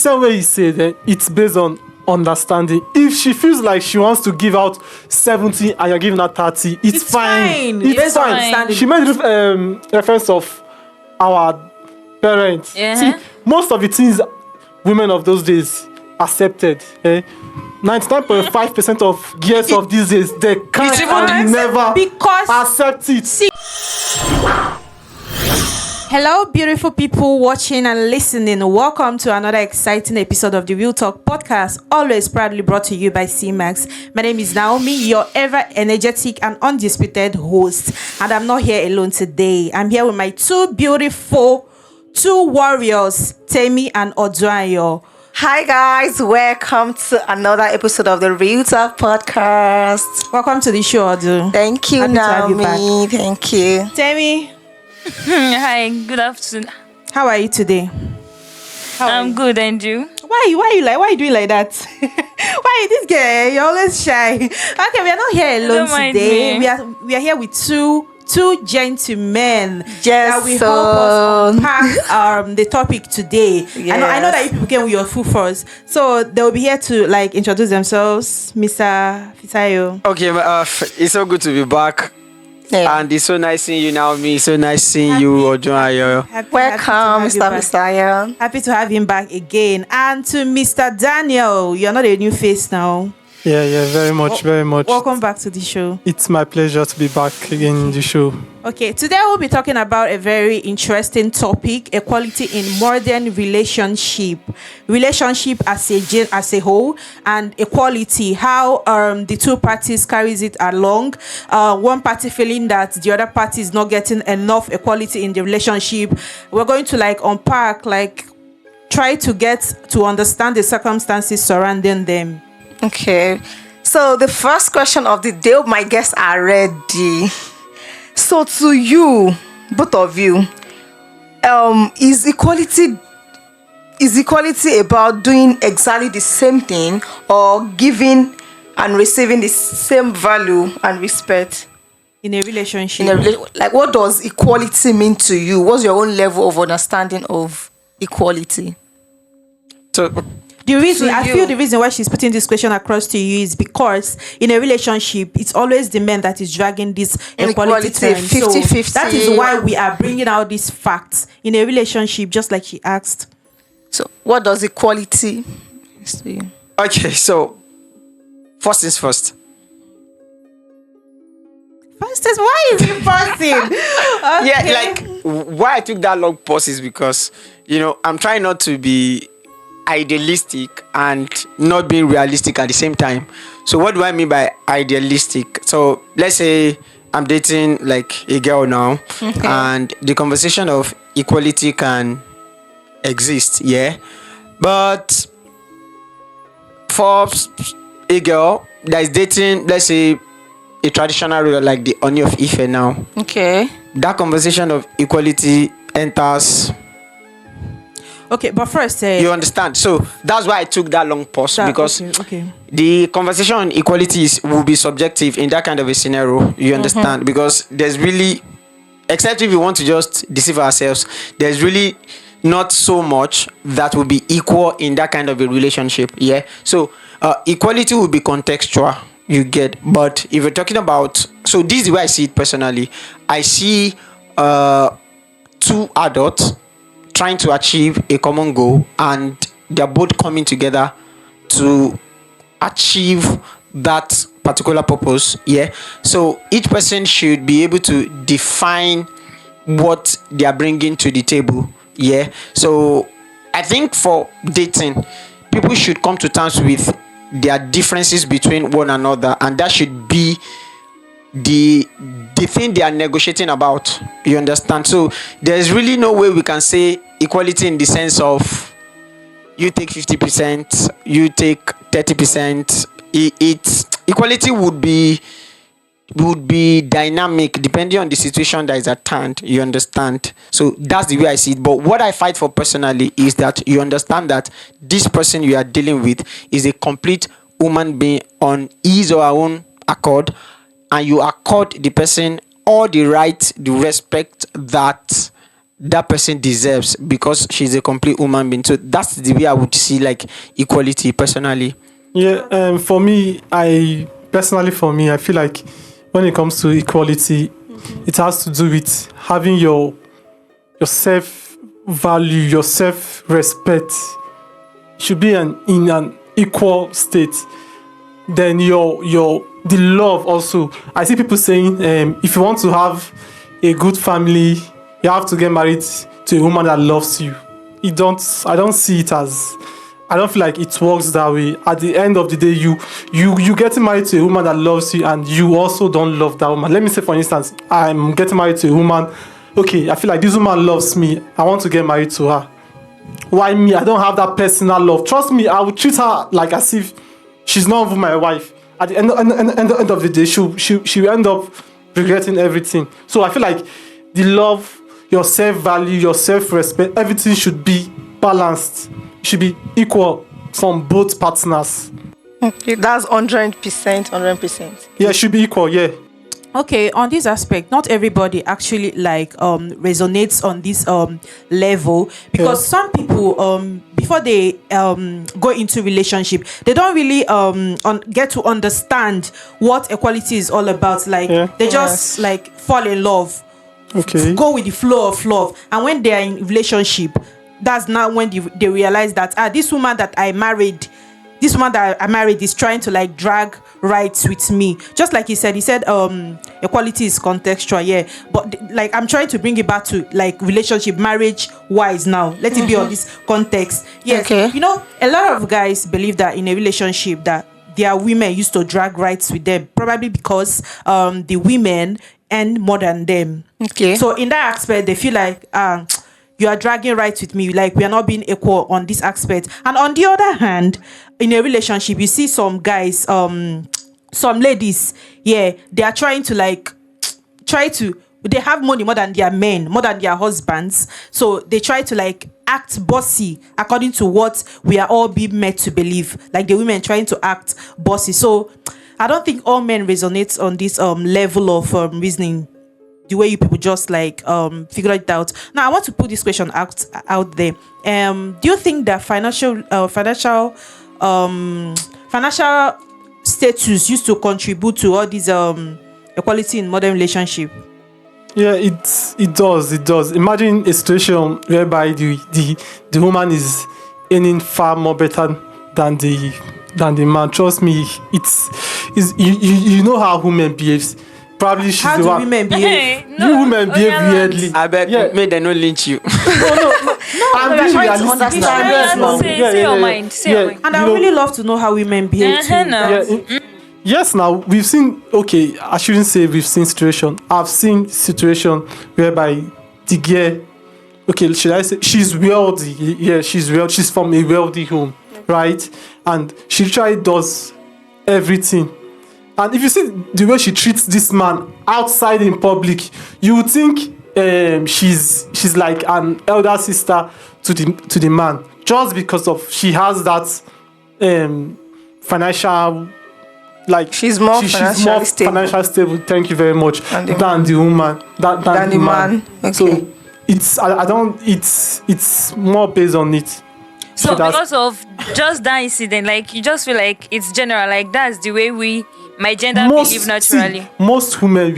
Same way you say that it's based on understanding. If she feels like she wants to give out 70 and you're giving her 30, it's fine. It's based on fine. understanding. She made reference of our parents. See, most of the things women of those days accepted. 99.5% of girls of these days, they can't and never accept it. Hello, beautiful people watching and listening. Welcome to another exciting episode of the Real Talk podcast, always proudly brought to you by C-Max. My name is Naomi, your ever energetic and undisputed host. And I'm not here alone today. I'm here with my two warriors, Temi and Oduayo. Hi guys, welcome to another episode of the Real Talk podcast. Welcome to the show, Odu. Thank you, Happy to have you Naomi. Thank you. Temi, Hi, good afternoon. how are you today? I'm good, and you? Why are you doing like that? Why this girl? You're always shy. Okay, we are not here alone Don't mind today. me. We are here with two gentlemen Yes, that will help us unpack the topic today. I know that you people came with your full force, so they will be here to introduce themselves. Mr. Fitayo. Okay, it's so good to be back. Yeah. And it's so nice seeing you, Naomi. So nice seeing you, Oduayo. Welcome, Mr. Messiah. Happy to have him back again. And to Mr. Daniel. You're not a new face now. Yeah, very much. Welcome back to the show. It's my pleasure to be back again in the show. Okay, today we'll be talking about a very interesting topic: equality in modern relationship as a whole, and equality, how the two parties carries it along. One party feeling that the other party is not getting enough equality in the relationship. We're going to unpack, try to get to understand the circumstances surrounding them. Okay, so the first question of the day, my guests are ready. So to you, both of you, is equality about doing exactly the same thing, or giving and receiving the same value and respect In a relationship. What does equality mean to you? What's your own level of understanding of equality? So, I feel the reason why she's putting this question across to you is because in a relationship, it's always the man that is dragging this equality term. 50-50. So that is why we are bringing out these facts in a relationship, just like she asked. So what does equality mean to you? okay, so first is first. First is, why is he pausing? Yeah, why I took that long pause is because, I'm trying not to be idealistic and not being realistic at the same time. So what do I mean by idealistic? So let's say I'm dating a girl now, and the conversation of equality can exist, yeah, but for a girl that is dating, let's say, a traditional ruler like the Oni of Ife now, Okay. that conversation of equality enters. Okay, but first, You understand? So that's why I took that long pause, because okay. the conversation on equality will be subjective in that kind of a scenario. You understand? Because there's really, except if we want to just deceive ourselves, there's really not so much that will be equal in that kind of a relationship. Yeah. So equality will be contextual. You get, but if you're talking about, so this is the way I see it personally. I see two adults trying to achieve a common goal, and they're both coming together to achieve that particular purpose. Yeah. So each person should be able to define what they are bringing to the table. Yeah. So I think for dating, people should come to terms with their differences between one another, and that should be the thing they are negotiating about. You understand? So there's really no way we can say equality in the sense of you take 50%, you take 30%. It's equality would be dynamic depending on the situation that is at hand. You understand? So that's the way I see it. But what I fight for personally is that you understand that this person you are dealing with is a complete human being on his or her own accord, and you accord the person all the right, the respect that that person deserves because she's a complete human being. So that's the way I would see like equality personally. Yeah, for me, I feel like when it comes to equality, it has to do with having your self value, your self respect should be in an equal state. Then the love also. I see people saying, if you want to have a good family, you have to get married to a woman that loves you. I don't see it as. I don't feel like it works that way. At the end of the day, you getting married to a woman that loves you, and you also don't love that woman. Let me say, for instance, I'm getting married to a woman. Okay, I feel like this woman loves me. I want to get married to her. Why me? I don't have that personal love. Trust me, I will treat her like as if she's not even my wife. At the end of the day, she will end up regretting everything. So I feel like the love, your self-value, your self-respect, everything should be balanced. It should be equal from both partners. Okay, that's 100%. Yeah, it should be equal, yeah. Okay, on this aspect, not everybody actually like resonates on this level, because some people before they go into relationship, they don't really get to understand what equality is all about. Like they just like fall in love, go with the flow of love, and when they are in relationship, that's now when they realize that this woman that I married is trying to like drag rights with me. Just like he said equality is contextual, yeah, but like I'm trying to bring it back to like relationship, marriage wise now. Let it be on this context. Yes, okay. You know, a lot of guys believe that in a relationship that their women used to drag rights with them, probably because the women earn more than them. Okay, so in that aspect they feel like you are dragging rights with me, like we are not being equal on this aspect. And on the other hand, in a relationship, you see some guys, some ladies, they are trying to they have money more than their men, more than their husbands. So they try to like act bossy according to what we are all being made to believe. Like the women trying to act bossy. So I don't think all men resonate on this level of reasoning, the way you people just like figure it out. Now I want to put this question out there. Do you think that financial status used to contribute to all this equality in modern relationship? Yeah, it does. Imagine a situation whereby the woman is earning far more better than the man. Trust me, it's you know how women behaves. Probably she's how the do one. Women behave? You women behave weirdly. I bet may they not lynch you. No. I'm being trying to realistic. understand. Say your mind. Say your mind. And I really love to know how women behave too. Yes, now we've seen. Okay, I shouldn't say we've seen situation. I've seen situation whereby the girl. Okay, should I say she's wealthy? Yeah, she's wealthy. She's from a wealthy home, right? And she does everything. And if you see the way she treats this man outside in public, you would think she's like an elder sister to the man, just because of she has that financial, like she's more financially stable. Thank you very much. Than the woman, than the man. Okay. So it's more based on it. So because of just that incident, like you just feel like it's general, like that's the way my gender believe naturally. Most women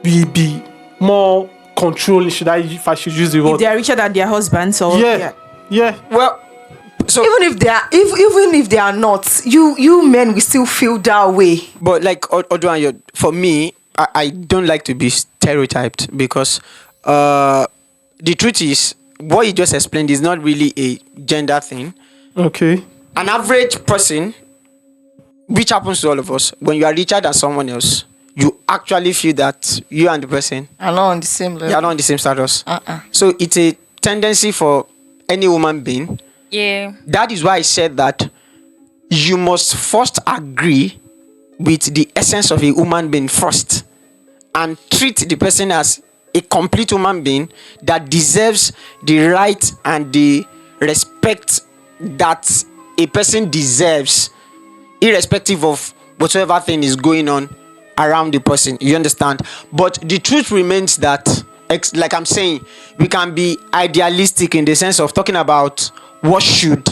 we be more controlling. If I should use the word? If they are richer than their husbands, or yeah. Well, so even if they are not, you men will still feel that way. But like Oduan, for me, I don't like to be stereotyped, because the truth is what you just explained is not really a gender thing. Okay. An average person, which happens to all of us, when you are richer than someone else, you actually feel that you and the person are not on the same level. You are not on the same status. So it's a tendency for any woman being. Yeah. That is why I said that you must first agree with the essence of a human being first, and treat the person as a complete human being that deserves the right and the respect that a person deserves, irrespective of whatever thing is going on around the person. You understand? But the truth remains that like I'm saying, we can be idealistic in the sense of talking about what should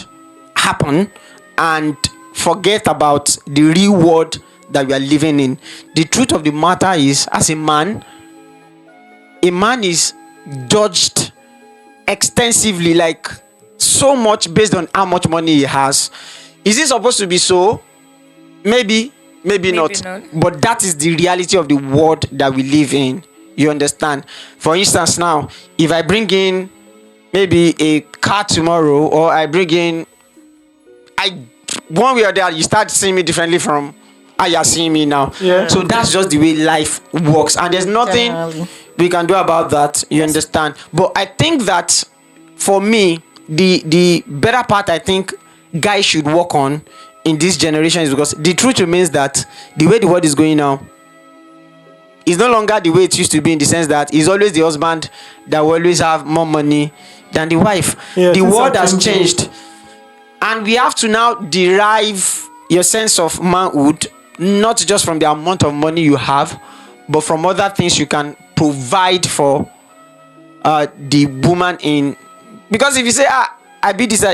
happen and forget about the real world that we are living in. The truth of the matter is, as a man is judged extensively, like so much based on how much money he has. Is it supposed to be so? Maybe not. But that is the reality of the world that we live in. You understand? For instance, now, if I bring in maybe a car tomorrow, or I bring in, one way or the other, you start seeing me differently from how you're seeing me now. Yeah. So that's just the way life works, and there's nothing we can do about that. You understand? But I think that for me, the better part I think guys should work on in this generation is because the truth remains that the way the world is going now is no longer the way it used to be, in the sense that it's always the husband that will always have more money than the wife. Yeah, the world has exactly. changed, and we have to now derive your sense of manhood not just from the amount of money you have, but from other things you can provide for the woman in. Because if you say, I beat this,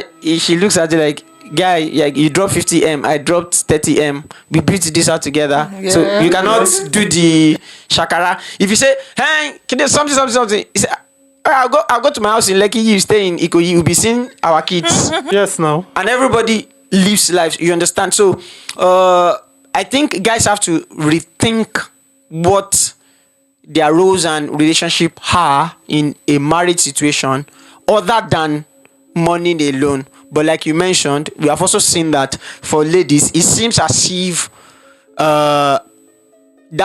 she looks at you like, guy, like, you dropped 50M, I dropped 30M, we beat this out together. Yeah. So you cannot do the shakara. If you say, hey, can you something, you say, I'll go to my house in Lekki, you stay in Ikoyi, you'll be seeing our kids. Yes, now. And everybody lives lives, you understand? So I think guys have to rethink what their roles and relationship are in a marriage situation, other than money alone. But like you mentioned, we have also seen that for ladies, it seems as if that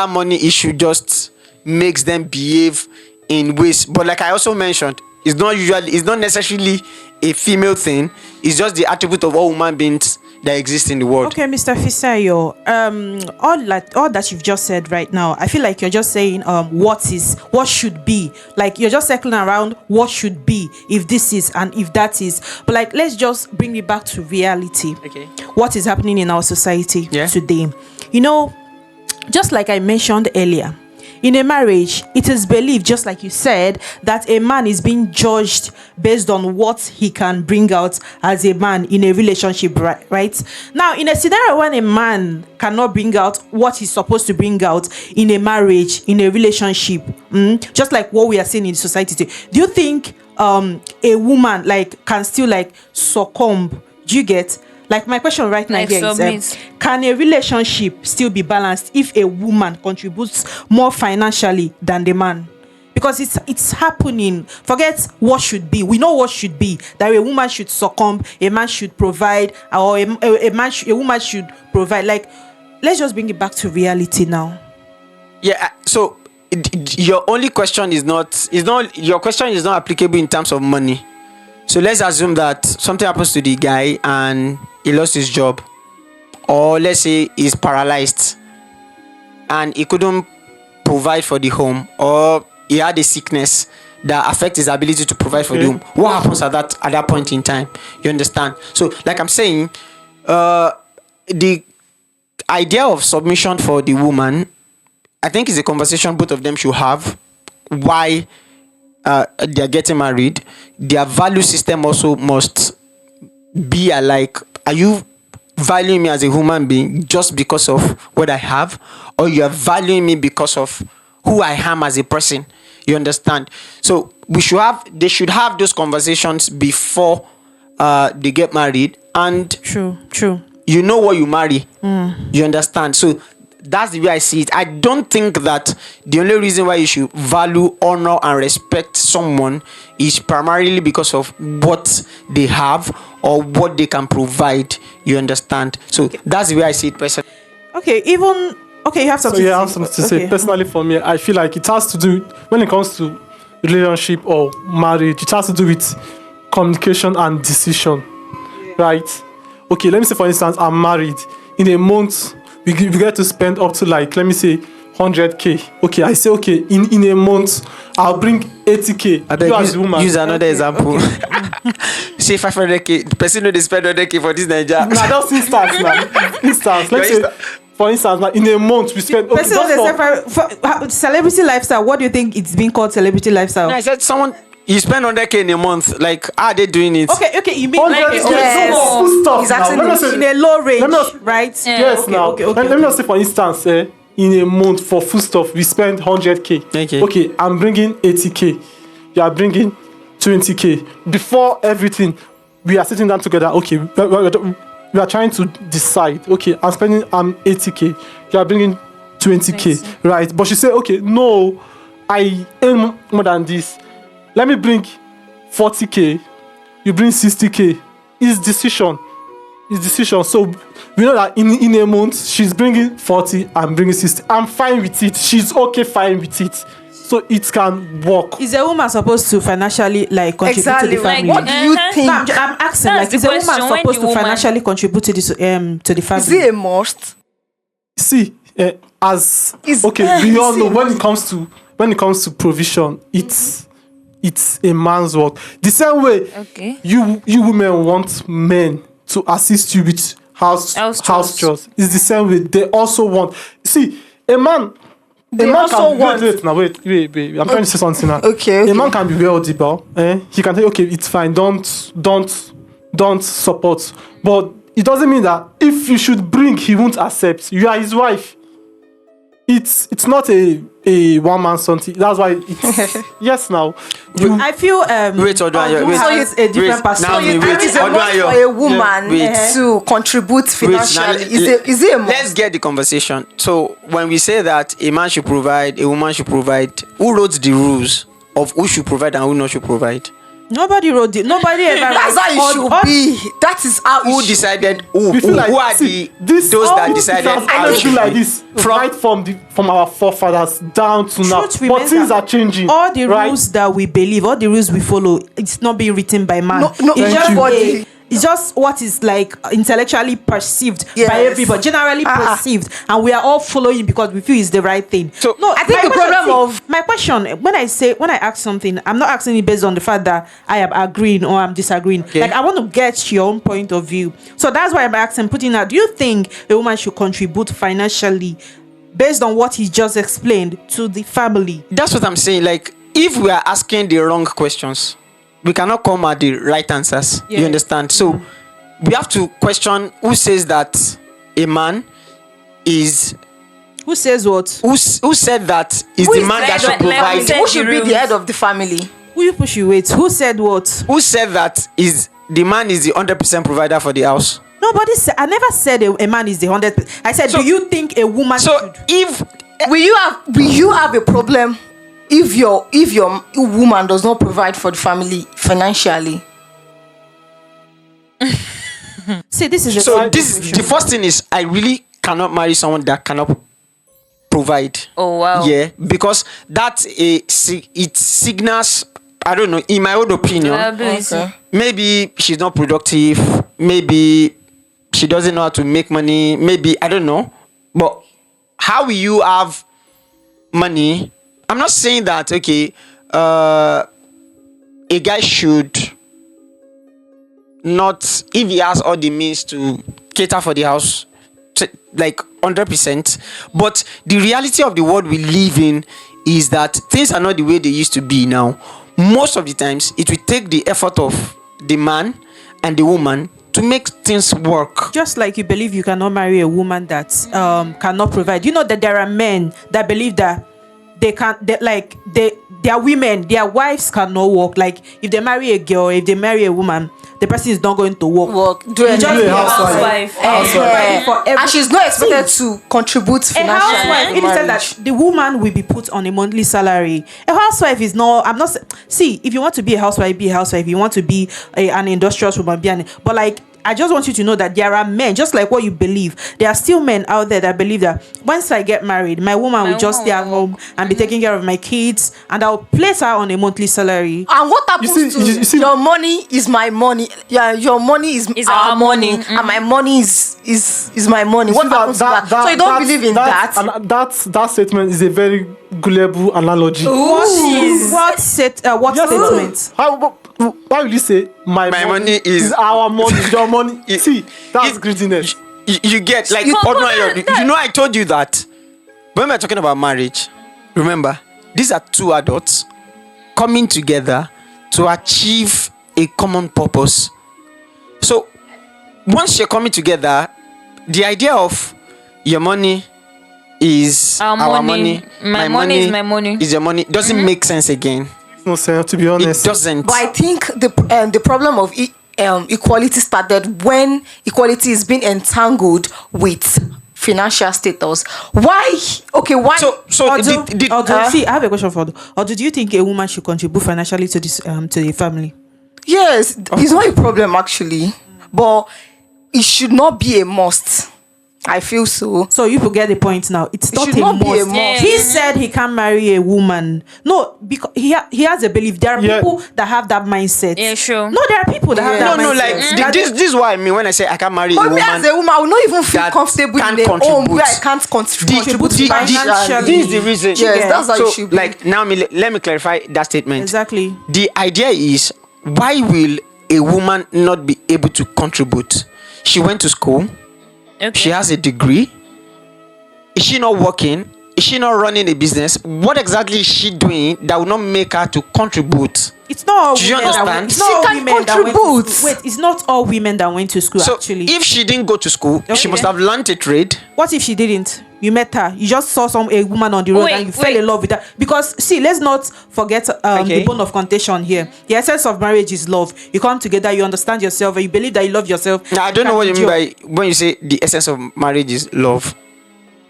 money issue just makes them behave in ways. But like I also mentioned, it's not necessarily a female thing. It's just the attribute of all human beings that exist in the world. Okay, Mr. Fisayo, all that you've just said right now, I feel like you're just saying what should be. Like, you're just circling around what should be, if this is and if that is. But like, let's just bring it back to reality. Okay. What is happening in our society Yeah. today? You know, just like I mentioned earlier, in a marriage, it is believed, just like you said, that a man is being judged based on what he can bring out as a man in a relationship, right? Now, in a scenario when a man cannot bring out what he's supposed to bring out in a marriage, in a relationship, just like what we are seeing in society today, do you think a woman can still succumb? Do you get? Like, my question right now here is, can a relationship still be balanced if a woman contributes more financially than the man? Because it's happening. Forget what should be. We know what should be. That a woman should succumb, a man should provide, or a woman should provide. Like, let's just bring it back to reality now. Yeah. So your only question your question is not applicable in terms of money. So let's assume that something happens to the guy and he lost his job, or let's say he's paralyzed and he couldn't provide for the home, or he had a sickness that affects his ability to provide for the home. What happens at that point in time? You understand? So, like I'm saying, the idea of submission for the woman, I think, is a conversation both of them should have. Why they're getting married. Their value system also must be alike. Are you valuing me as a human being just because of what I have, or you are valuing me because of who I am as a person? You understand? So they should have those conversations before they get married. And True. you know what you marry. You understand? So that's the way I see it. I don't think that the only reason why you should value, honor, and respect someone is primarily because of what they have or what they can provide. You understand? So that's the way I see it personally. Okay, you have something. So yeah, I have something to say. Personally, for me, I feel like it has to do, when it comes to relationship or marriage, it has to do with communication and decision, right? Okay, let me say, for instance, I'm married. In a month, we get to spend up to, let me say, 100K. Okay, I say, okay, in a month, I'll bring 80K. I beg, use another example. Say 500K. The person know they spend 100K for this Nigeria. Nah, that's instance now. Instance. Let's say For instance, like in a month we spend. Okay, Person for celebrity lifestyle. What do you think it's being called celebrity lifestyle? I said someone you spend 100K in a month. Like, how are they doing it? Okay, you mean 100K, Yes. food stuff Exactly. now. Let me say, in a low range, Let me not- right? yes, okay, now. okay, Let me just say, for instance, in a month for food stuff, we spend 100K. Okay. I'm bringing 80K. You are bringing 20K. Before everything, we are sitting down together. Okay, we are trying to decide. Okay, I'm spending 80K. You are bringing 20K, right? But she said, okay, no, I earn more than this. Let me bring 40K. You bring 60K. It's decision. So we know that in a month she's bringing 40, I'm bringing 60. I'm fine with it. She's okay, fine with it. So it can work. Is a woman supposed to financially like contribute Exactly. to the family? What do you think? No, I'm asking, That's like, the is a woman question. When supposed the to woman- financially contribute to the family? Is it a must? See, we all know when it comes to provision, it's a man's work. The same way Okay. you women want men to assist you with house House chores. It's the same way they also want. See, a man also can want- wait. I'm trying to say something now. Okay. A man can be well audible. He can say, okay, it's fine. Don't support. But it doesn't mean that if you should bring, he won't accept. You are his wife. It's not a one man something. That's why it's yes now. I feel Wait, Odunayo, wait. has a different Now perspective. me, wait. It's a must Odunayo. for a woman Wait. to contribute financially. Is it a must? Let's get the conversation. So when we say that a man should provide, a woman should provide, who wrote the rules of who should provide and who not should provide? Nobody wrote it. Nobody ever. That's how it should be. That is how Who it should decided who? We feel Who like, are see, those that decided It has how always it been should like be? this right from our forefathers down to now. Truth But remains things that are changing. all the right? rules that we believe, all the rules we follow, it's not being written by man. No, it's thank just you. it's just what is like intellectually perceived Yes. by everybody, generally perceived, and we are all following because we feel it's the right thing. So, no, I think my the question- problem of- my question when I ask something, I'm not asking it based on the fact that I am agreeing or I'm disagreeing. Okay. Like I want to get your own point of view. So that's why I'm asking, putting out. Do you think a woman should contribute financially based on what he just explained to the family? That's what I'm saying. Like, if we are asking the wrong questions, we cannot come at the right answers. Yeah. You understand? So we have to question who says that a man is Who says what? who said that is Who the is man that like- should like- provide. like- Who should be the rules. head of the family? Who you push you with? Who said what? Who said that is the man is the 100% provider for the house? Nobody said. I never said a man is the 100. I said, So- do you think a woman So should? if Will you have a problem if your woman does not provide for the family financially? See, this is a so simple this question. the first thing is I really cannot marry someone that cannot provide. Oh wow. Yeah, because that it signals, I don't know, in my own opinion, Ability. maybe she's not productive, maybe she doesn't know how to make money, maybe I don't know. But how will you have money? I'm not saying that okay, a guy should not, if he has all the means to cater for the house, like 100%. But the reality of the world we live in is that things are not the way they used to be now. Most of the times it will take the effort of the man and the woman to make things work. Just like you believe you cannot marry a woman that cannot provide. You know that there are men that believe that they are women, their wives cannot work. Like if they marry a girl, if they marry a woman, the person is not going to work. Do You just anything. be a housewife. For every- And she's not expected to contribute A financially. housewife, in it is said marriage. that the woman will be put on a monthly salary. A housewife is not. I'm not. See, if you want to be a housewife, be a housewife. If you want to be an industrious woman, be an. But like, I just want you to know that there are men, just like what you believe. There are still men out there that believe that once I get married, my woman will just stay at home and be taking care of my kids, and I'll place her on a monthly salary. And what happens You see- your money is my money? Yeah, your money is our money, and my money is my money. What happens to that? So you don't believe in that? And that statement is a very gullible analogy. What Yes, statement? Why will you say my money is- our money, your money? See, that's It- greediness. You get like you know I told you that when we're talking about marriage, remember these are two adults coming together to achieve a common purpose. So once you're coming together, the idea of your money is our money, my money is my money, is your money doesn't make sense again. No sense, to be honest. It doesn't. But I think the problem of equality started when equality is being entangled with financial status. Why? Okay, why? So see, I have a question for you. Or do you think a woman should contribute financially to this to the family? Yes, it's not a problem actually, but it should not be a must. I feel so. So you get the point now. It's not should a not be a must. must. He said he can't marry a woman. No, because he has a belief. There are people that have that mindset. Yeah, sure. No, there are people that have that mindset. like this is what I mean when I say I can't marry a But me woman. as a woman, I will not even feel that comfortable can't in a home contribute. where I can't contribute financially. This is the reason. Yes, that's how so, it should be. like now, let me clarify that statement. Exactly. The idea is, why will a woman not be able to contribute? She went to school. Okay. She has a degree. Is she not working? Is she not running a business? What exactly is she doing that will not make her to contribute? It's not all Do you women that understand? went. It's She not all can women that went to contribute. school. Wait, it's not all women that went to school So actually. if she didn't go to school, she Okay. must have learned a trade. What if she didn't? You met her. You just saw a woman on the road and you fell in love with her. Because see, let's not forget the bone of contention here. The essence of marriage is love. You come together, you understand yourself, and you believe that you love yourself. Now, I don't know what you mean by when you say the essence of marriage is love.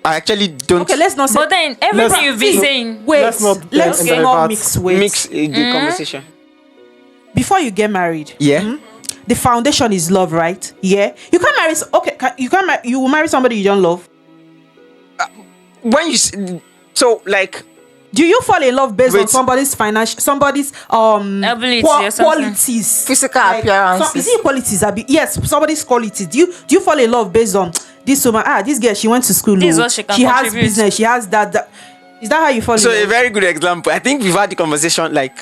I actually don't. Okay, let's not say. But then everything you've been saying. Wait, Let's not not mix words. mix the conversation. Before you get married, Yeah. the foundation is love, right? Yeah. You can't marry. You will marry somebody you don't love. When you so like. Do you fall in love based on Wait. somebody's financial, somebody's Ability or something. qualities, Physical appearances. Is it qualities? Yes, somebody's qualities. Do you fall in love based on this woman? This girl, she went to school. This is oh, what she can has contribute. business. She has that. Is that how you fall So in a love? very good example. I think we've had the conversation like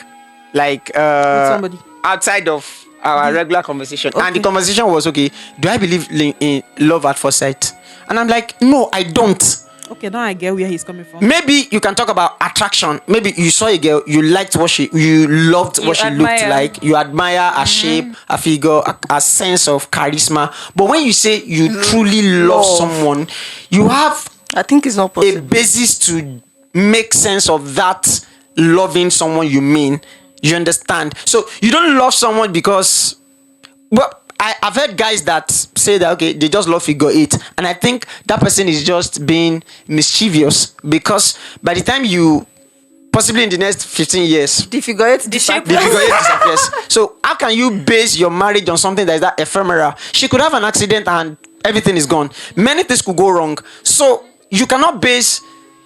somebody. outside of our regular conversation, and the Okay. conversation was, okay, do I believe in love at first sight? And I'm like, no, I don't. Okay, now I get where he's coming from. Maybe you can talk about attraction. Maybe you saw a girl, you liked you loved what she looked admire. like, you admire her shape, her figure, a sense of charisma. But when you say you truly love someone, you have I think it's not a possible. basis to make sense of that loving someone you mean. You understand? So you don't love someone because, well, I've heard guys that say that, okay, they just love figure eight, and I think that person is just being mischievous, because by the time you, possibly in the next 15 years, The figure eight the figure eight disappears. So how can you base your marriage on something that is that ephemeral? She could have an accident and everything is gone. Many things could go wrong. So you cannot base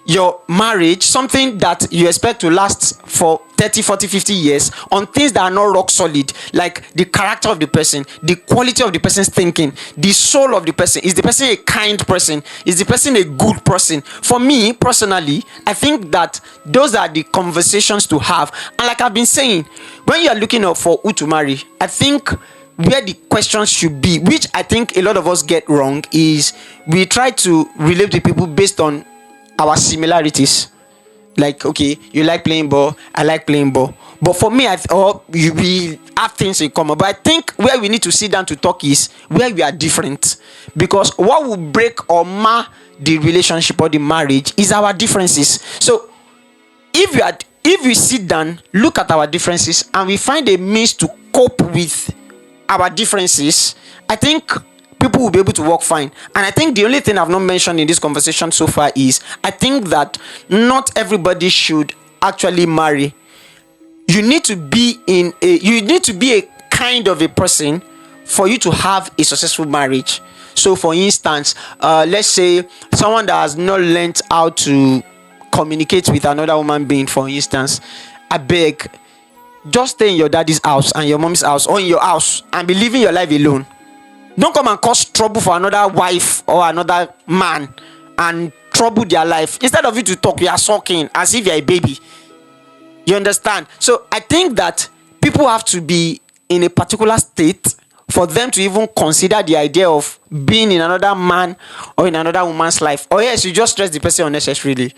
your marriage, something that you expect to last for 30, 40, 50 years, on things that are not rock solid, like the character of the person, the quality of the person's thinking, the soul of the person. Is the person a kind person? Is the person a good person? For me personally, I think that those are the conversations to have. And like I've been saying, when you are looking up for who to marry, I think where the questions should be, which I think a lot of us get wrong, is we try to relate to people based on our similarities. Like, okay, you like playing ball, I like playing ball, but for me, we have things in common. But I think where we need to sit down to talk is where we are different, because what will break or mar the relationship or the marriage is our differences. So if we sit down, look at our differences, and we find a means to cope with our differences, I think people will be able to work fine. And I think the only thing I've not mentioned in this conversation so far is, I think that not everybody should actually marry. You need to be a kind of a person for you to have a successful marriage. So for instance, let's say someone that has not learned how to communicate with another human being, for instance, I beg, just stay in your daddy's house and your mom's house, or in your house, and be living your life alone. Don't come and cause trouble for another wife or another man and trouble their life. Instead of you to talk, you are sulking as if you're a baby. You understand? So I think that people have to be in a particular state for them to even consider the idea of being in another man or in another woman's life. Or yes, you just stress the person unnecessarily.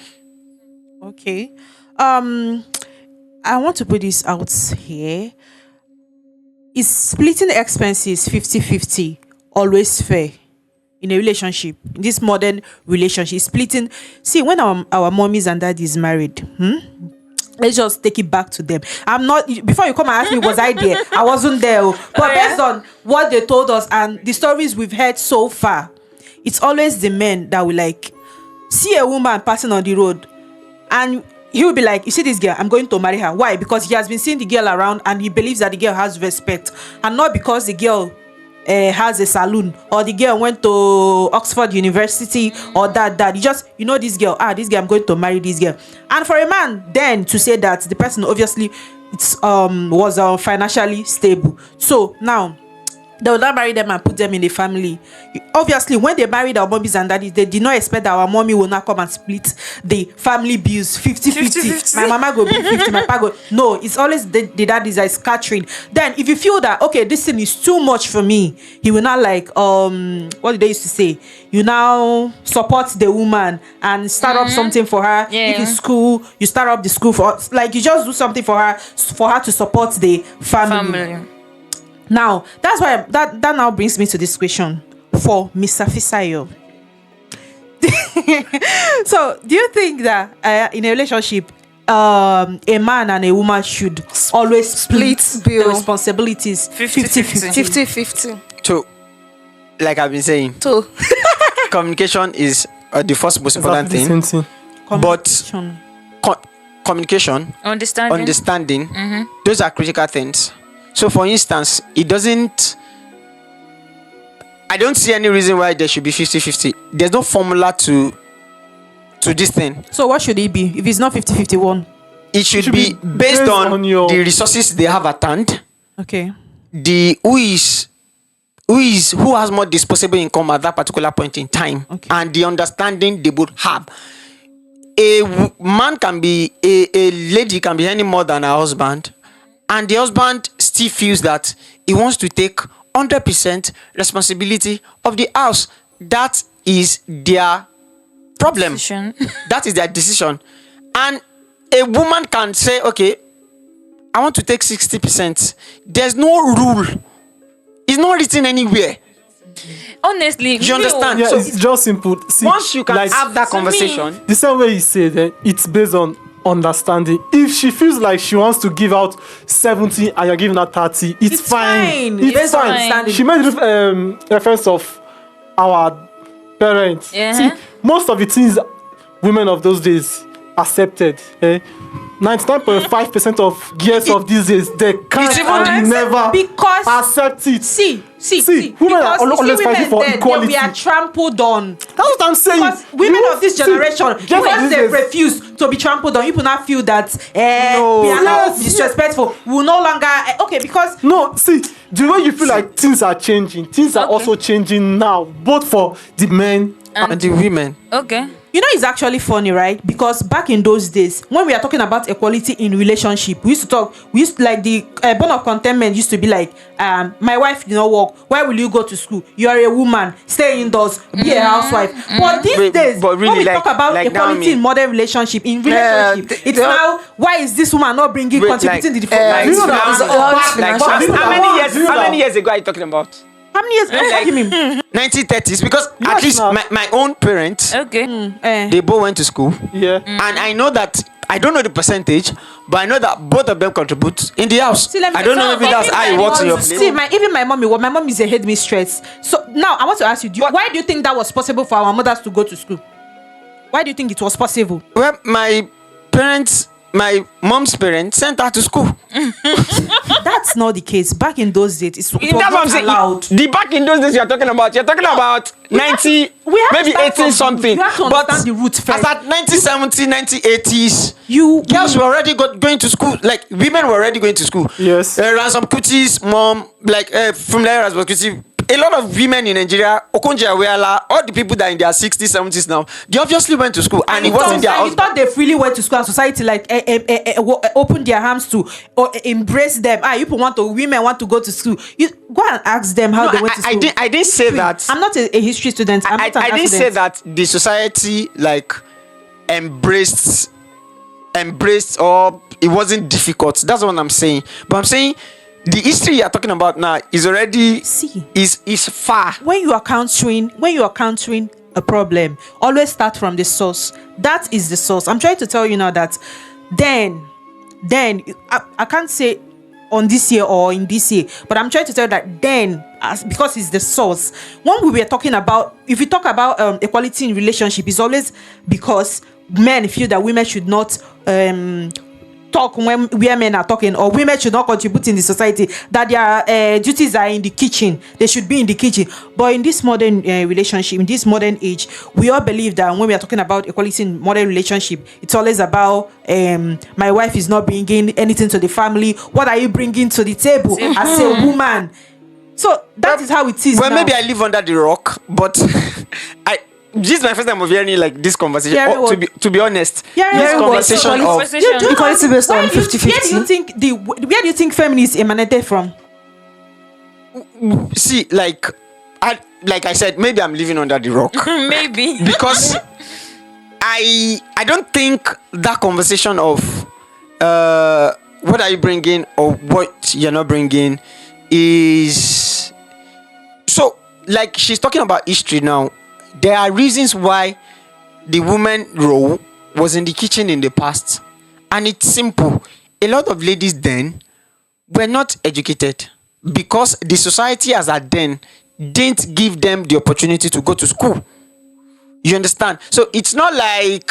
Okay. I want to put this out here. Is splitting expenses 50-50 always fair in a relationship? In this modern relationship, splitting. See, when our mommies and daddies married, let's just take it back to them. I'm not, before you come and ask me, was I there? I wasn't there. But based on what they told us and the stories we've heard so far, it's always the men that will like see a woman passing on the road and he will be like, you see this girl, I'm going to marry her. Why? Because he has been seeing the girl around and he believes that the girl has respect, and not because the girl has a saloon or the girl went to Oxford University or that. You just, this girl, this girl, I'm going to marry this girl. And for a man then to say that the person obviously was financially stable. So now they will not marry them and put them in the family. Obviously, when they married our mommies and daddies, they did not expect that our mommy will not come and split the family bills 50-50. My mama go be 50, my papa go. No, it's always the daddies that is scattering. Then, if you feel that, okay, this thing is too much for me, he will not like, what did they used to say? You now support the woman and start up something for her. Yeah. If it's school, you start up the school like you just do something for her to support the family. Now, that's why that now brings me to this question for Mr. Fisayo. So, do you think that in a relationship, a man and a woman should always split the responsibilities 50-50? 50-50. So, like I've been saying, communication is the first most important thing. But communication, understanding, those are critical things. So, for instance, I don't see any reason why there should be 50-50. There's no formula to this thing. So, what should it be if it's not 50-51? It should be based on the resources they have at hand. Okay. Who has more disposable income at that particular point in time, okay, and the understanding they would have. A man can be a lady can be any more than her husband, and the husband still feels that he wants to take 100% responsibility of the house. That is their problem. That is their decision. And a woman can say, okay, I want to take 60%. There's no rule. It's not written anywhere. Honestly, you understand? Yeah, So it's just simple. See, once you can have that conversation, the same way you say that, it's based on understanding. If she feels like she wants to give out 70 and you're giving her 30, it's fine. It's based on fine. understanding. She made reference of our parents. Yeah. See, most of the things women of those days accepted. 99.5% of girls of these days, they can't and never because accept it. See, women are because always fighting for equality. we are trampled on. That's what I'm saying. Because women of this generation, because they refuse to be trampled on, people now feel that we are now disrespectful. We will no longer because no, see, the way you feel like things are changing, things are also changing now, both for the men and the women. Okay. it's actually funny, right? Because back in those days, when we are talking about equality in relationship, we used to like the bone of contentment used to be like, my wife did not work. Why will you go to school? You are a woman, stay indoors, be a housewife. But these days, really, when we talk about equality in modern relationship, it's now, why is this woman not contributing to the How many years ago are you talking about? How many years? Like, 1930s, because at least my own parents, they both went to school. Yeah. And I know that, I don't know the percentage, but I know that both of them contribute in the house. I don't know if that's how it works in your place. See, even my mom is a headmistress. So now I want to ask you, why do you think that was possible for our mothers to go to school? Why do you think it was possible? Well, my mom's parents sent her to school. That's not the case. Back in those days, it was not allowed. The back in those days you're talking about 90, maybe 18 something. You have to understand the roots first. As at 1970, 1980s, girls were already going to school. Like, women were already going to school. Yes. Ransom Kuti's mom, like, from there as well, Kuti, a lot of women in Nigeria, Okonjo-Iweala, all the people that are in their 60s, 70s now, they obviously went to school, and it wasn't their You husband. thought they freely went to school and society opened their arms to or embrace them. Women want to go to school. You go and ask them how No, they went to school. I didn't say that. I'm not a history student. I'm not an I didn't student. say that the society like embraced or it wasn't difficult. That's what I'm saying. But I'm saying the history you're talking about now is already is far. When you are countering a problem, always start from the source. That is the source. I'm trying to tell you now that then I can't say on this year or in this year, but I'm trying to tell you that then, because it's the source. When we were talking about, if we talk about equality in relationship, it's always because men feel that women should not talk where men are talking, or women should not contribute in the society, that their duties are in the kitchen, they should be in the kitchen. But in this modern relationship, in this modern age, we all believe that when we are talking about equality in modern relationship, it's always about my wife is not bringing anything to the family. What are you bringing to the table as a woman? So that is how it is. Well, now. maybe I live under the rock, but this is my first time of hearing like this conversation. To be honest, this conversation of equality based on 50-50. Where do you think feminism emanated from? see, like I said, maybe I'm living under the rock Maybe. because I don't think that conversation of what are you bringing or what you're not bringing is so. Like she's talking about history now. There are reasons why the woman role was in the kitchen in the past, and it's simple. A lot of ladies then were not educated because the society as at then didn't give them the opportunity to go to school. You understand? So it's not like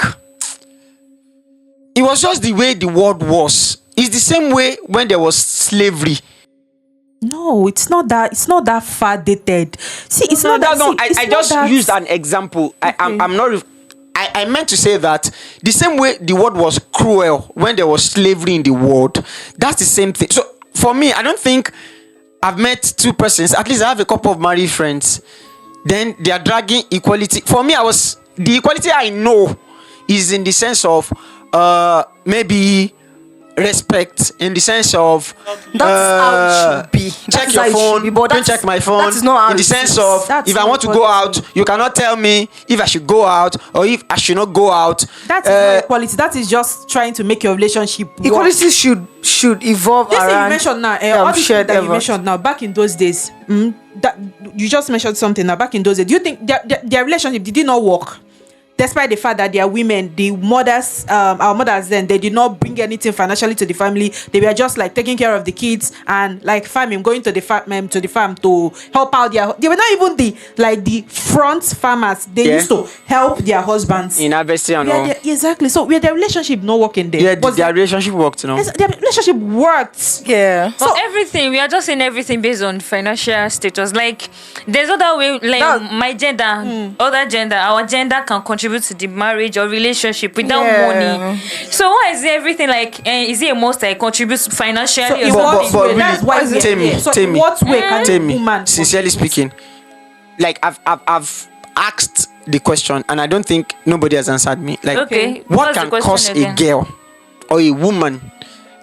it was just the way the world was. It's the same way when there was slavery. No, it's not that. It's not that far dated. See, it's not that. No, See, it's I not just that- used an example. I'm not. I meant to say that the same way the world was cruel when there was slavery in the world, that's the same thing. So for me, I don't think I've met two persons. At least I have a couple of married friends. Then they are dragging equality. For me, the equality I know is in the sense of maybe respect, in the sense of That's how it should be. check That is your how it should phone, be, but don't check my phone. That is not how in the it sense is. of That's if I not want to go equality. out, you cannot tell me if I should go out or if I should not go out. That is not equality. That is just trying to make your relationship work. Equality should evolve This thing around you mentioned now, all this shared thing that you effort. mentioned now, back in those days, that you just mentioned something now. Back in those days, do you think their relationship did it not work? Despite the fact that they are women, the mothers, our mothers then, they did not bring anything financially to the family. They were just like taking care of the kids and like farming, going to the farm to help out they were not even the front farmers. They used to help their husbands. In harvesting and all. Exactly. So where their relationship not working there? Yeah, Was their relationship worked, you know. their relationship worked. Yeah. But everything, we are just saying everything based on financial status. Like, there's other way, like That- my gender, other gender, our gender can contribute to the marriage or relationship without Yeah. money. So why is everything like, is it a must like contribute financially So or in But- what something? but way? That's why we are Temi, here. So Temi. in what way can a Tell me, woman sincerely contribute? speaking, like I've asked the question and I don't think nobody has answered me. Like, Okay, what what's the can question cause a again? girl or a woman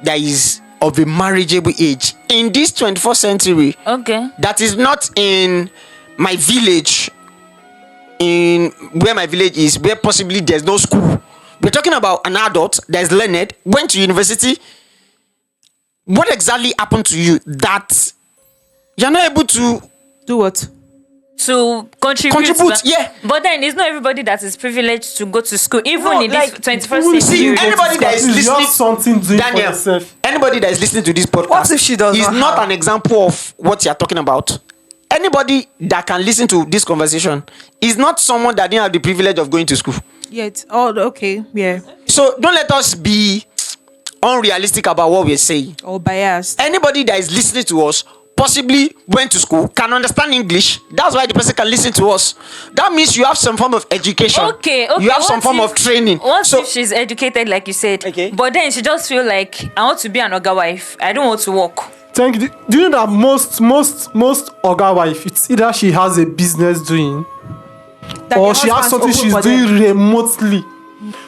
that is of a marriageable age in this 21st century Okay. that is not in my village, in where my village is, where possibly there's no school? We're talking about an adult that is learned, went to university. What exactly happened to you that you're not able to Do what? To contribute. contribute? Yeah. But then it's not everybody that is privileged to go to school, even No, in like, this 21st we century. See, Go to anybody that is school, you have listening, something doing for Daniel, yourself. anybody that is listening to this podcast, What if she does is not not have? an example of what you're talking about. Anybody that can listen to this conversation is not someone that didn't have the privilege of going to school. Yeah. Okay. Yeah. So don't let us be unrealistic about what we're saying. Or biased. Anybody that is listening to us possibly went to school, can understand English. That's why the person can listen to us. That means you have some form of education. Okay. You have some what form if- of training. What So if she's educated, like you said? Okay. But then she just feel like, I want to be an Oga wife. I don't want to work. Thank you. Do you know that most Oga wife, it's either she has a business doing That or the she has husband something open she's for them. doing remotely.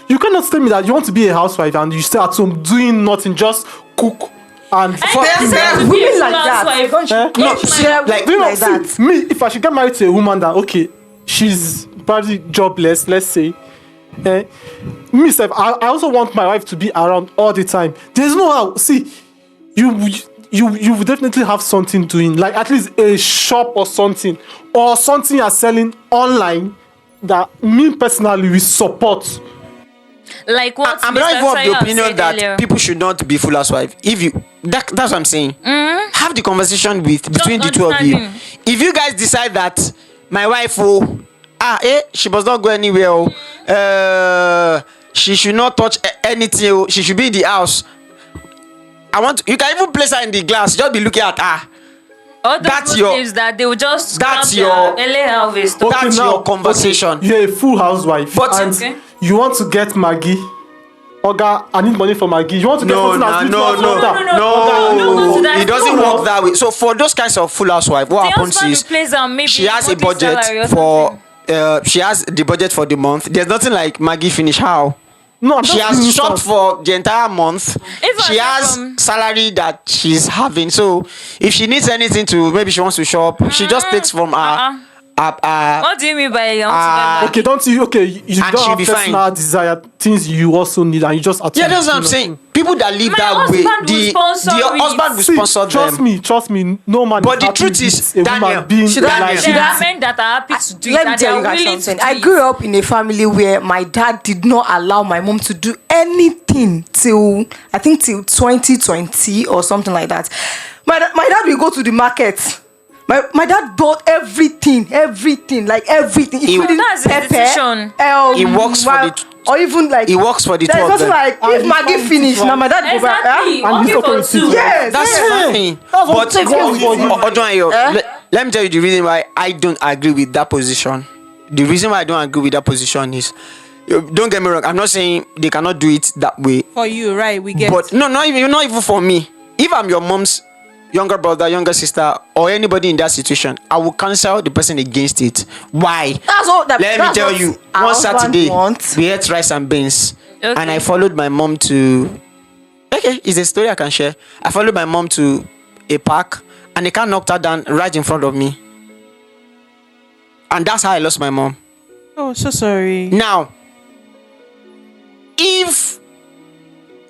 You cannot tell me that you want to be a housewife and you stay at home doing nothing, just cook and I fuck think you. that's Women be a like that. housewife. Don't you- Eh? don't No, you see, share like, women do you know, like that? see, me, if I should get married to a woman that, okay, she's probably jobless, let's say, me, self, I also want my wife to be around all the time. There's no how, see, you will definitely have something doing, like at least a shop or something you're selling online that me personally will support. Like what I'm Mr. not even of the Sayao opinion said that earlier. people should not be full housewife. If you that's what I'm saying. Have the conversation between the two of you. understanding. If you guys decide that my wife she must not go anywhere. She should not touch anything. She should be in the house. You can even place her in the glass. Just be looking at her. All those that's your- Muslims that they will just that's scrap your- their LA harvest. Okay, That's your conversation. Okay, you're a full housewife, But- and Okay. you want to get Maggie. Oga, I need money for Maggie. You want to get No, something no, as no, little as no, water. no, no, It doesn't work that way. So for those kinds of full housewife, what The happens husband is replace maybe she has a monthly budget salary or for something. she has the budget for the month. There's nothing like Maggie finish how. No, I'm She just has giving shopped some. for the entire month. If She I has from- salary that she's having. So if she needs anything to, maybe she wants to shop, she just takes from her. What do you mean by Okay, don't you? Okay, you And don't she'll have be personal desire, things you also need, and you just attend. Yeah, that's what I'm saying. People that live My that way, husband will the sponsor it. husband will See, sponsor trust them. me, no man. But is the happy truth is, with a Daniel, woman being should I- like, should There I- are men that are happy to do it Let me and they tell are you guys willing to something. do I it. grew up in a family where my dad did not allow my mom to do anything till 2020 or something like that. My dad will go to the market. My dad bought everything, like everything. Including That's his pepper, decision. He works for the or even like He works for the two there's of nothing them. like And if he's Maggie fine finish, with now my dad go back. Exactly. And Okay he's okay for with it. two. Yes, That's yes. fine. That's what But takes one for you. Ojoayo, let me tell you the reason why I don't agree with that position. The reason why I don't agree with that position is, don't get me wrong, I'm not saying they cannot do it that way. For you, right? We get. But no, not even for me. If I'm your mom's younger brother, younger sister, or anybody in that situation, I will cancel the person against it. Why? That's all. Let me that's tell what you, our one husband Saturday, wants. we ate rice and beans. Okay. And I followed my mom to. Okay, it's a story I can share. I followed my mom to a park, and the car knocked her down right in front of me. And that's how I lost my mom. Oh, so sorry. Now, if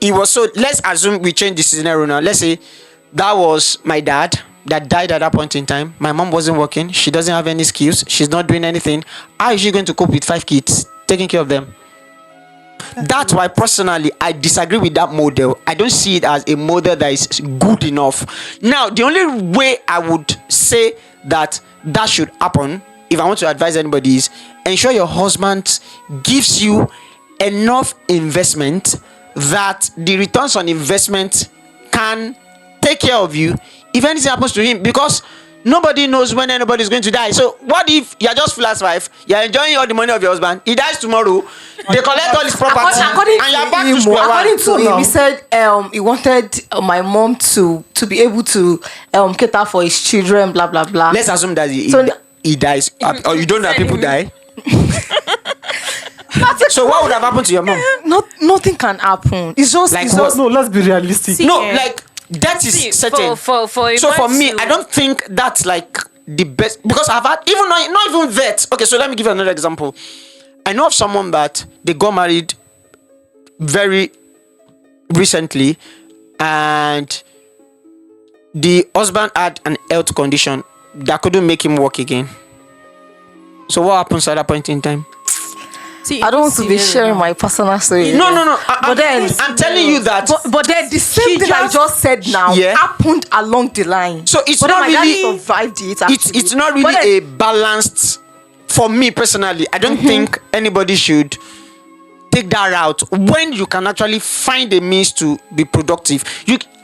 it was so, let's assume we change the scenario now. Let's say that was my dad that died at that point in time. My mom wasn't working. She doesn't have any skills. She's not doing anything. How is she going to cope with 5 kids, taking care of them? That's why personally I disagree with that model. I don't see it as a model that is good enough. Now, the only way I would say that should happen, if I want to advise anybody, is ensure your husband gives you enough investment that the returns on investment can take care of you if anything happens to him, because nobody knows when anybody is going to die. So what if you're just full as wife, you're enjoying all the money of your husband, he dies tomorrow, they collect all his property, According and you're to back him, to square according one. to him, he said he wanted my mom to be able to cater for his children, blah blah blah. Let's assume that So- he dies, or you don't know that people die. So what would have happened to your mom? Nothing can happen. It's just Like it's what? just No, let's be realistic. See, No, yeah. like that is See, certain. for a So for man me, to- I don't think that's like the best, because I've had even not even that. Okay, so let me give you another example. I know of someone that they got married very recently, and the husband had an health condition that couldn't make him work again. So what happens at that point in time? See, I don't want to be see, sharing my personal story. No. But then- I'm telling you that. But then the same thing I just said now Yeah. happened along the line. So it's but then not my really- daddy survived it. It's not But really then- a balanced. For me personally, I don't think anybody should take that route when you can actually find a means to be productive.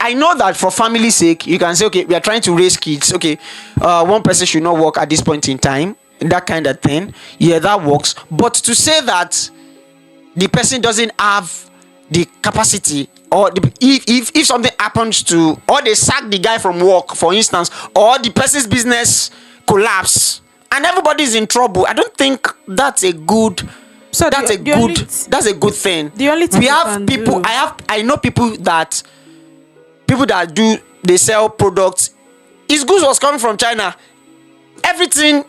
I know that for family's sake, you can say, okay, we are trying to raise kids. Okay, one person should not work at this point in time. That kind of thing. Yeah, that works. But to say that the person doesn't have the capacity or if something happens to, or they sack the guy from work, for instance, or the person's business collapse and everybody's in trouble, I don't think that's a good. So That's a good thing. The only thing we you have can people. do- I know people that they sell products. His goods was coming from China. Everything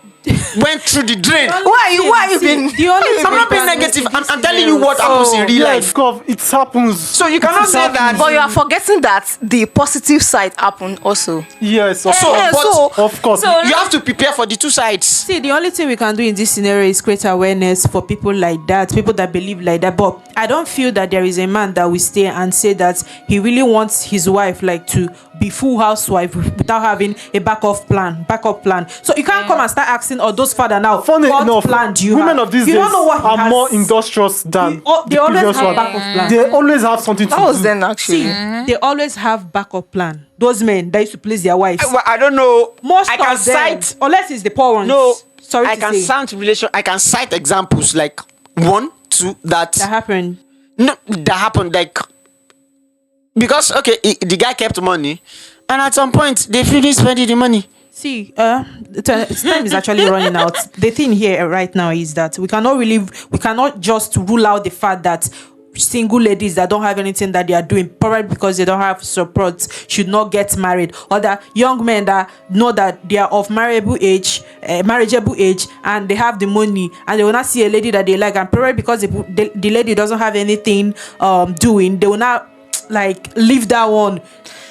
went through the drain. Why you being? The only I'm thing not being you can negative. do in I'm this telling you what scenario- happens in real Yes, life. God, it happens. So you cannot say that. But you are forgetting that the positive side happened also. Yes, of So, course. but Of course. So- you have to prepare for the two sides. See, the only thing we can do in this scenario is create awareness for people like that, people that believe like that. But I don't feel that there is a man that will stay and say that he really wants his wife like to be full housewife without having a backup plan. So you can't come and start asking all those father now. Funny what enough, plan do you women have? of these you days don't know what he are has. more industrious than They the always previous have one. backup plan. They always have something to That was do. then actually. See, they always have backup plan. Those men that used to please their wives. Well, I don't know. Most I can of them, cite. unless it's the poor ones. No, sorry I to can say, cite I can cite examples like 1, 2 that happened. that happened, like, because the guy kept money, and at some point they finished spending the money. See, time is actually running out. The thing here right now is that we cannot just rule out the fact that single ladies that don't have anything that they are doing, probably because they don't have support, should not get married, or that young men that know that they are of marriageable age, and they have the money, and they will not see a lady that they like, and probably because the lady doesn't have anything doing, they will not like leave that one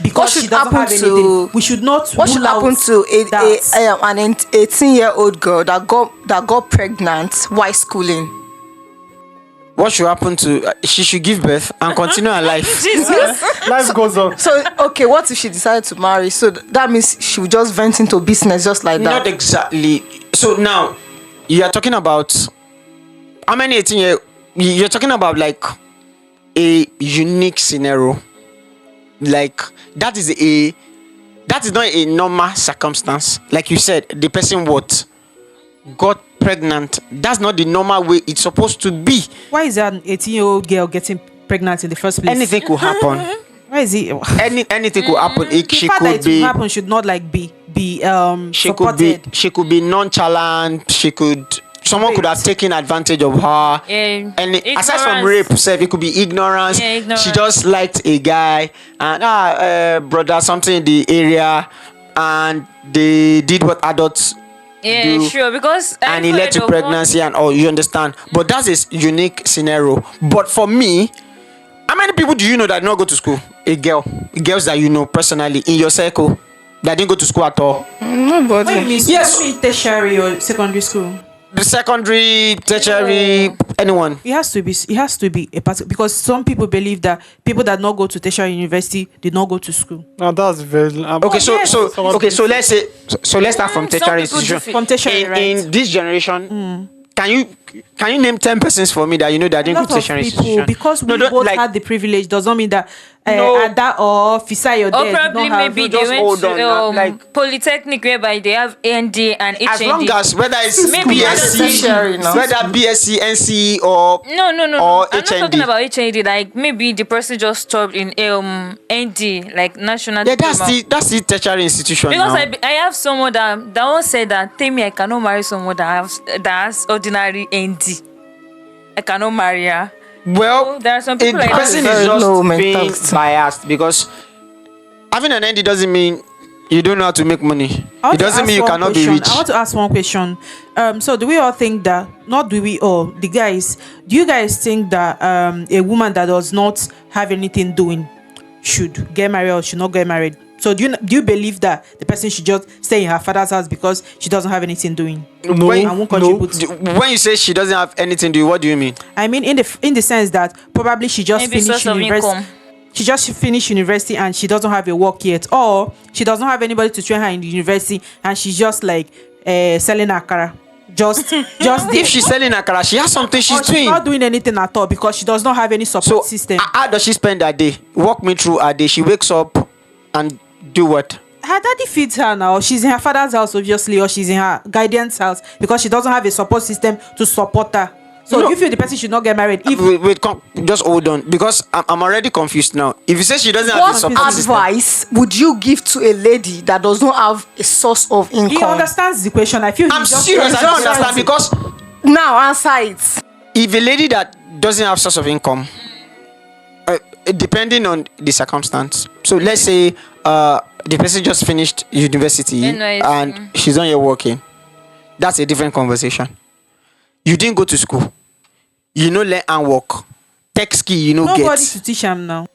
because she should doesn't have happen anything. to- We should not What should rule out happen to that. an 18-year-old girl that got pregnant while schooling? What should happen to she should give birth and continue her life. Life goes on. So okay, what if she decided to marry? So that means she would just vent into business just like Not that. exactly. So now you are talking about how many 18-year? You're talking about like a unique scenario. Like that is not a normal circumstance. Like you said, the person got pregnant. That's not the normal way it's supposed to be. Why is an 18-year-old girl getting pregnant in the first place? Anything could happen. Why is it? Anything could happen. The She fact that could it will be. happen should not like be She could be. supported. She could be nonchalant. Someone could have taken advantage of her. Yeah, And aside from ignorance. rape, self, it could be ignorance. Yeah, ignorance. She just liked a guy and brother something in the area, and they did what adults Yeah, do, sure. Because and it led to pregnancy and all. You understand? But that's a unique scenario. But for me, how many people do you know that did not go to school? Girls that you know personally in your circle that didn't go to school at all. What do you mean? Yes. What do you mean tertiary or secondary school? The secondary, tertiary, anyone. It has to be a part, because some people believe that people that not go to tertiary university did not go to school. Now that's very. Okay, yes. so let's start from tertiary people institution. differ- From tertiary, right? In this generation, can you name 10 persons for me that you know that A didn't lot go to of tertiary people, institution? because we No, don't, both like, had the privilege, does not mean that No. Ada or Fisai or Or Dad did probably not have. maybe they just went hold to on, not like- Polytechnic, whereby they have AND and HND. as long as whether it's Maybe tertiary BSc, now. whether BSc, NCE or No. or I'm not HND. talking about HND. Like maybe the person just stopped in ND, like national. yeah, diploma. that's the tertiary institution Because now. I have someone that once said that, tell me I cannot marry someone that has ordinary ND. I cannot marry her. Well, There are some the people like person that. is Very low just being mentality. biased because having an ND doesn't mean you don't know how to make money. I want It to doesn't ask mean you one cannot be question. rich. I want to ask one question. So do we all think that, not do we all, the guys, do you guys think that a woman that does not have anything doing should get married or should not get married? So do you believe that the person should just stay in her father's house because she doesn't have anything doing? No, When- And won't no. contribute? When you say she doesn't have anything to do, what do you mean? I mean, in the sense that probably she just Maybe finished source of university. income. She just finished university and she doesn't have a work yet, or she doesn't have anybody to train her in the university, and she's just like selling akara. Just If she's selling akara, she has something she's or she's doing. not doing anything at all because she does not have any support So system. how does she spend her day? Walk me through her day. She wakes up and do what? Her daddy feeds her now. She's in her father's house, obviously, or she's in her guardian's house because she doesn't have a support system to support her. So No. you feel the person should not get married if Just hold on, because I'm already confused now. If you say she doesn't have a What support system, advice would you give to a lady that does not have a source of he income? understands the question, I feel I'm he's just serious. I don't Just- understand, because Now answer it. if a lady that doesn't have source of income, depending on the circumstance, so let's say the person just finished university NYSC. and she's not yet working, that's a different conversation. You didn't go to school, you know, learn and work, tech skill, you know, nobody get. to teach him now.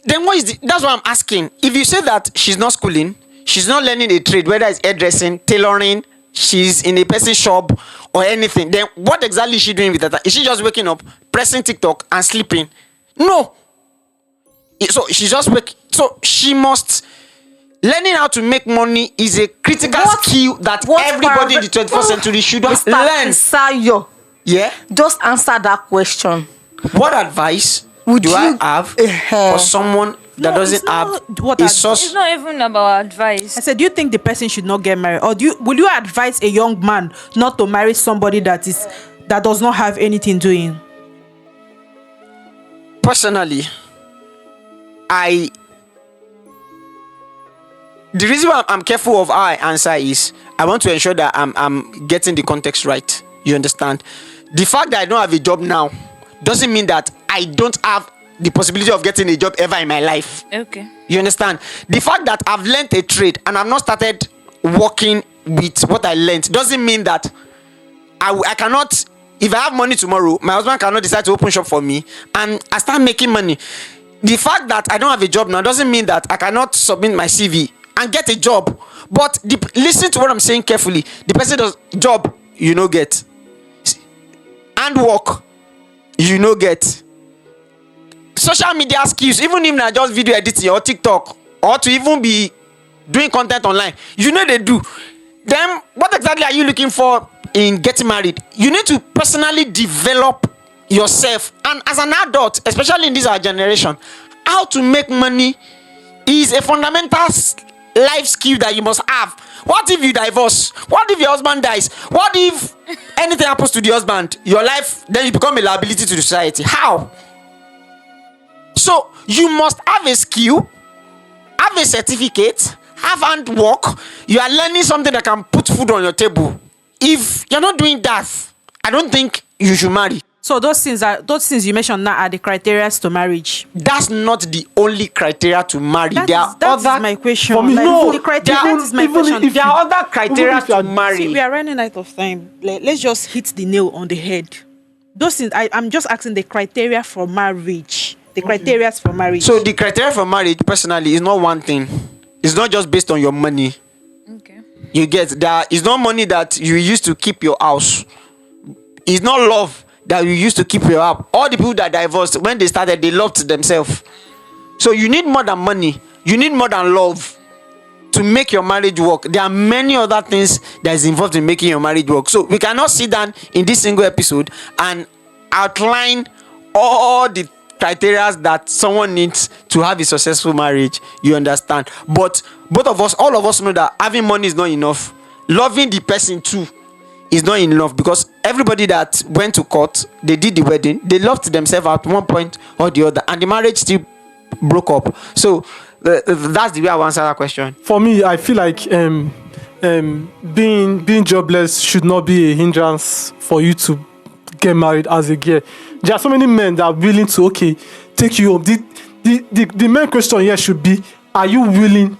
Then what is that's what I'm asking. If you say that she's not schooling, she's not learning a trade, whether it's hairdressing, tailoring, she's in a person shop or anything, then what exactly is she doing with that? Is she just waking up, pressing TikTok and sleeping? No. So she's just so she must learning how to make money is a critical skill that everybody in the 21st century should Mr. learn. Sayo, Yeah. just answer that question. What advice Would do you- I have for someone that No, doesn't it's not have what a advice. source? It's not even about advice. I said, do you think the person should not get married, or will you advise a young man not to marry somebody that does not have anything doing? Personally, the reason why I'm careful of how I answer is I want to ensure that I'm getting the context right. You understand? The fact that I don't have a job now doesn't mean that I don't have the possibility of getting a job ever in my life. Okay. You understand? The fact that I've learned a trade and I've not started working with what I learned doesn't mean that I cannot. If I have money tomorrow, my husband cannot decide to open shop for me and I start making money. The fact that I don't have a job now doesn't mean that I cannot submit my CV and get a job. But listen to what I'm saying carefully. The person does job, you know, get. And work, you know, get. Social media skills, even if not just video editing or TikTok, or to even be doing content online, you know they do. Then what exactly are you looking for in getting married? You need to personally develop yourself, and as an adult, especially in this our generation, how to make money is a fundamental life skill that you must have. What if you divorce? What if your husband dies? What if anything happens to the husband? Your life, then you become a liability to the society. How? So you must have a skill, have a certificate, have handwork. You are learning something that can put food on your table. If you're not doing that, I don't think you should marry. So those things you mentioned now are the criteria to marriage. That's not the only criteria to marry. That There is- are that is other my question. For me, Like, no. the criteria, Even- that is my even question. if there are other criteria even if you to are- marry. See, we are running out of time. Let's just hit the nail on the head. Those things, I'm just asking the criteria for marriage. The criteria for marriage. So the criteria for marriage, personally, is not one thing. It's not just based on your money. Okay. You get that. It's not money that you use to keep your house. It's not love that you used to keep your house. All the people that divorced, when they started, they loved themselves. So you need more than money. You need more than love to make your marriage work. There are many other things that is involved in making your marriage work. So we cannot sit down in this single episode and outline all the criteria that someone needs to have a successful marriage. You understand? But both of us, all of us know that having money is not enough. Loving the person too is not enough, because everybody that went to court, they did the wedding, they loved themselves at one point or the other, and the marriage still broke up. So that's the way I will answer that question. For me, I feel like being jobless should not be a hindrance for you to get married as a girl. There are so many men that are willing to take you home. The main question here should be: are you willing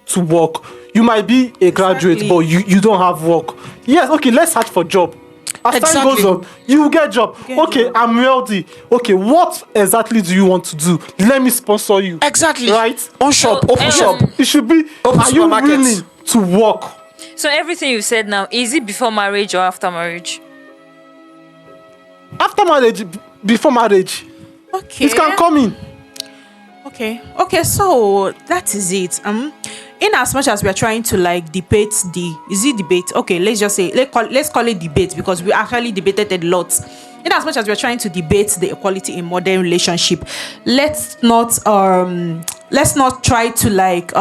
to work? You might be a graduate, Exactly. but you don't have work. Yes, okay, let's search for job. As time Exactly. goes on, you will get job. Okay, I'm wealthy. Okay, what exactly do you want to do? Let me sponsor you. Exactly. Right? On shop, So, open shop. It should be: Open are you supermarkets. willing to work? So everything you said now, is it before marriage or after marriage? After marriage, before marriage, okay. it can come in. Okay, so that is it. In as much as we are trying to like debate debate? Okay, let's just say let's call it debate, because we actually debated a lot. In as much as we are trying to debate the equality in modern relationship, let's not try to like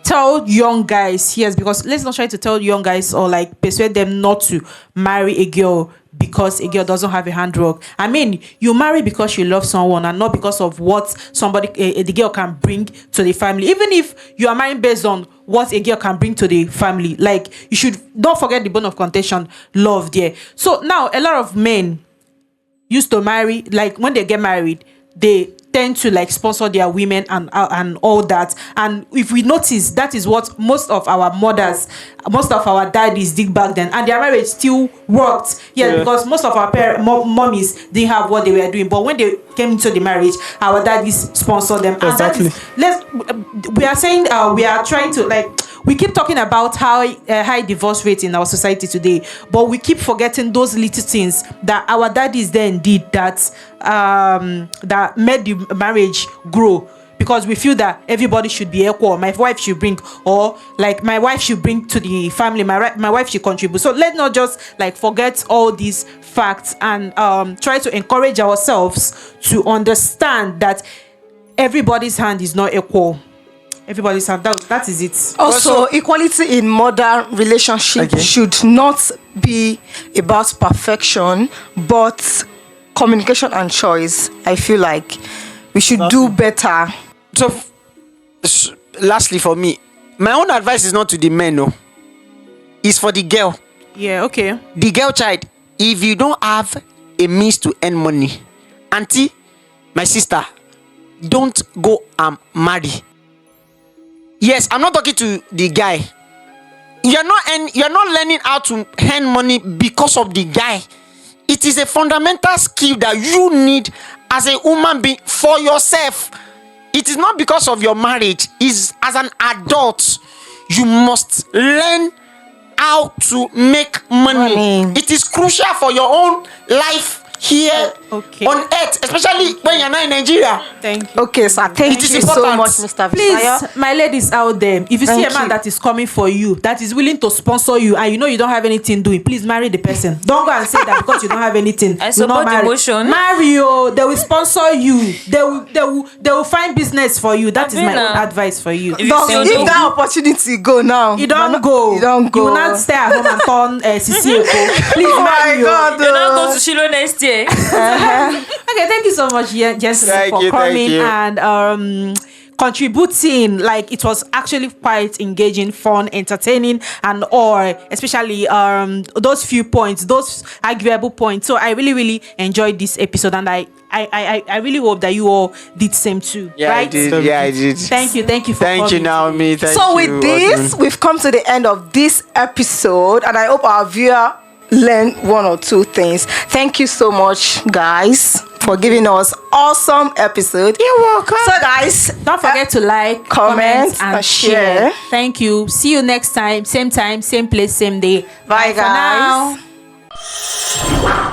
tell young guys, yes, because let's not try to tell young guys or like persuade them not to marry a girl because a girl doesn't have a handwork. I mean, you marry because you love someone and not because of what the girl can bring to the family. Even if you are marrying based on what a girl can bring to the family, like, you should not forget the bone of contention, love there. So now a lot of men used to marry, like when they get married, they tend to like sponsor their women and all that. And if we notice, that is what most of our mothers, most of our daddies did back then, and their marriage still worked. Yeah. Because most of our mummies didn't have what they were doing, but when they came into the marriage, our daddies sponsored them. Exactly. We are saying we are trying to, like, we keep talking about how high divorce rate in our society today, but we keep forgetting those little things that our daddies then did that made the marriage grow. Because we feel that everybody should be equal. My wife should bring, or like my wife should bring to the family. My wife should contribute. So let's not just like forget all these facts and try to encourage ourselves to understand that everybody's hand is not equal. Everybody's hand. That is it. Also, equality in modern relationship should not be about perfection, but communication and choice. I feel like we should do better. So, lastly, for me, my own advice is not to the men, no. It's for the girl. Yeah, okay. The girl child, if you don't have a means to earn money, auntie, my sister, don't go and marry. Yes, I'm not talking to the guy. You're not learning how to earn money because of the guy. It is a fundamental skill that you need as a human being for yourself. It is not because of your marriage. It's as an adult, you must learn how to make money. It is crucial for your own life here on earth, especially when you're not in Nigeria. Thank you. Okay, sir. Thank you so much, Mr. Please, Visaya. my ladies out there, if you see a man that is coming for you, that is willing to sponsor you, and you know you don't have anything doing, please marry the person. Don't go and say that because you don't have anything. I support the motion. Marry you. They will sponsor you. They will find business for you. That is my own advice for you. If that opportunity go now, you don't go. You don't go. You will not stay at home and turn CCA. Please marry you. God, you don't go to Shiloh next year. Okay, thank you so much, Jensen, for coming and contributing. Like, it was actually quite engaging, fun, entertaining, and all, especially those few points, those arguable points. So I really enjoyed this episode, and I really hope that you all did same too. Right? I did. Thank you for coming. Thank you, Naomi. So with this, we've come to the end of this episode, and I hope our viewer learn one or two things. Thank you so much, guys, for giving us awesome episode. You're welcome. So guys, don't forget to like, comment and share. Thank you. See you next time, same place, same day. Bye guys. For now.